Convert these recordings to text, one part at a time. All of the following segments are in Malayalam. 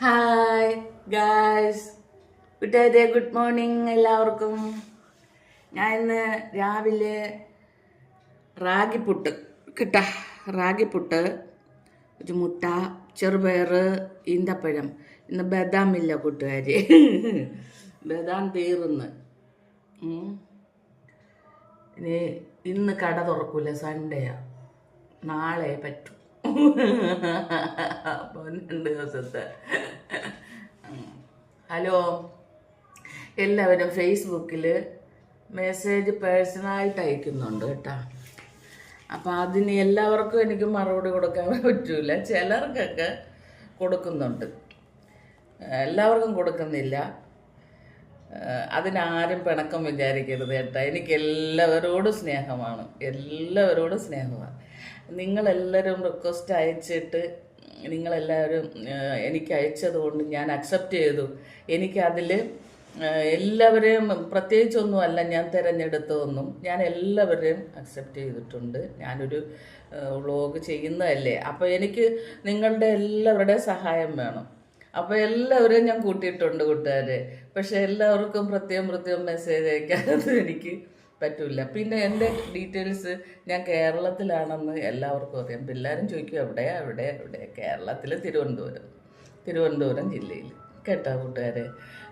ഹായ് ഗായ്സ്, ഗുഡ് മോർണിംഗ് എല്ലാവർക്കും. ഞാൻ ഇന്ന് രാവിലെ റാഗിപ്പുട്ട് റാഗിപ്പുട്ട്, ഒരു മുട്ട, ചെറുപയർ, ഈന്തപ്പഴം. ഇന്ന് ബദാമില്ല കൂട്ടുകാരി. ബദാം തീർന്ന്. ഇനി ഇന്ന് കട തുറക്കൂല, സൺഡേയാ. നാളെ പറ്റും. അപ്പോൾ 2 ദിവസത്തെ. ഹലോ, എല്ലാവരും ഫേസ്ബുക്കിൽ മെസ്സേജ് പേഴ്സണലായിട്ട് അയക്കുന്നുണ്ട് കേട്ടോ. അപ്പം അതിന് എല്ലാവർക്കും എനിക്ക് മറുപടി കൊടുക്കാൻ പറ്റൂല. ചിലർക്കൊക്കെ കൊടുക്കുന്നുണ്ട്, എല്ലാവർക്കും കൊടുക്കുന്നില്ല. അതിനാരും പിണക്കം വിചാരിക്കരുത് കേട്ടോ. എനിക്ക് എല്ലാവരോടും സ്നേഹമാണ്. നിങ്ങളെല്ലാവരും റിക്വസ്റ്റ് അയച്ചിട്ട് നിങ്ങളെല്ലാവരും എനിക്ക് അയച്ചത് കൊണ്ട് ഞാൻ അക്സെപ്റ്റ് ചെയ്തു. എനിക്കതിൽ എല്ലാവരെയും പ്രത്യേകിച്ചൊന്നുമല്ല ഞാൻ തിരഞ്ഞെടുത്തതൊന്നും. ഞാൻ എല്ലാവരെയും അക്സെപ്റ്റ് ചെയ്തിട്ടുണ്ട്. ഞാനൊരു വ്ളോഗ് ചെയ്യുന്നതല്ലേ, അപ്പോൾ എനിക്ക് നിങ്ങളുടെ എല്ലാവരുടെയും സഹായം വേണം. അപ്പോൾ എല്ലാവരെയും ഞാൻ കൂട്ടിയിട്ടുണ്ട് കൂട്ടുകാരെ. പക്ഷെ എല്ലാവർക്കും പ്രത്യേകം മെസ്സേജ് അയക്കാതെ എനിക്ക് പറ്റില്ല. പിന്നെ എൻ്റെ ഡീറ്റെയിൽസ് ഞാൻ കേരളത്തിലാണെന്ന് എല്ലാവർക്കും അറിയാം. എല്ലാവരും ചോദിക്കും എവിടെ. കേരളത്തിൽ തിരുവനന്തപുരം ജില്ലയിൽ കേട്ടോ കൂട്ടുകാരെ.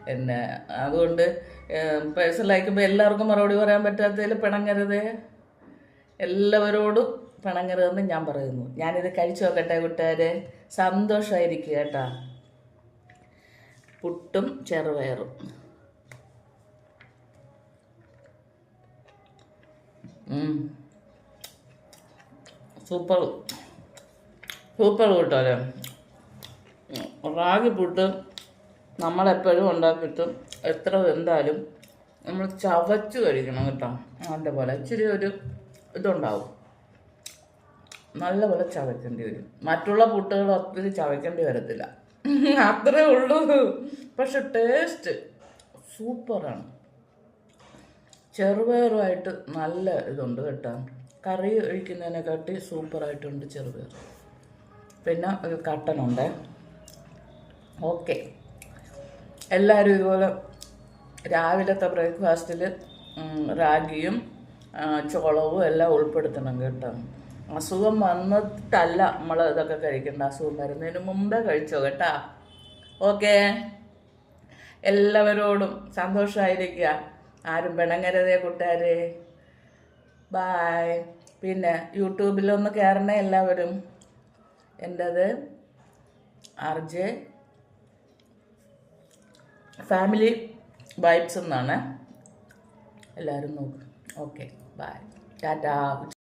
പിന്നെ അതുകൊണ്ട് പേഴ്സണൽ അയക്കുമ്പോൾ എല്ലാവർക്കും മറുപടി പറയാൻ പറ്റാത്തതിൽ പിണങ്ങരുതേ. എല്ലാവരോടും പിണങ്ങരുതെന്ന് ഞാൻ പറയുന്നു. ഞാനിത് കഴിച്ചു നോക്കട്ടെ കൂട്ടുകാരെ. സന്തോഷമായിരിക്കും കേട്ടോ. പുട്ടും ചെറുപയറും. സൂപ്പർ കൂട്ടുകാരെ. റാഗി പുട്ട് നമ്മളെപ്പോഴും ഉണ്ടാക്കിയിട്ടും എത്ര വെന്താലും നമ്മൾ ചവച്ച് കഴിക്കണം കേട്ടോ. അതേപോലെ ഇച്ചിരി ഒരു ഇതുണ്ടാവും, നല്ലപോലെ ചവയ്ക്കേണ്ടി വരും. മറ്റുള്ള പുട്ടുകൾ ഒത്തിരി ചവയ്ക്കേണ്ടി വരത്തില്ല, അത്രേ ഉള്ളൂ. പക്ഷെ ടേസ്റ്റ് സൂപ്പറാണ്. ചെറുപയറുമായിട്ട് നല്ല ഇതുണ്ട് കേട്ടോ. കറി ഒഴിക്കുന്നതിനെക്കാട്ടി സൂപ്പറായിട്ടുണ്ട് ചെറുപയർ. പിന്നെ ഒരു കട്ടനുണ്ട്. ഓക്കെ, എല്ലാവരും ഇതുപോലെ രാവിലത്തെ ബ്രേക്ക്ഫാസ്റ്റിൽ റാഗിയും ചോളവും എല്ലാം ഉൾപ്പെടുത്തണം കേട്ടോ. അസുഖം വന്നിട്ടല്ല നമ്മൾ ഇതൊക്കെ കഴിക്കേണ്ട, അസുഖം വരുന്നതിന് മുമ്പേ കഴിച്ചോ കേട്ടോ. ഓക്കെ, എല്ലാവരോടും സന്തോഷമായിരിക്കുക. ആരും പിണങ്ങരുതേ കൂട്ടുകാരെ. ബായ്. പിന്നെ യൂട്യൂബിലൊന്ന് കയറണേ എല്ലാവരും. എൻ്റെത് RJ ഫാമിലി വൈബ്സ് എന്നാണ്. എല്ലാവരും നോക്കും. Okay, bye, Tata.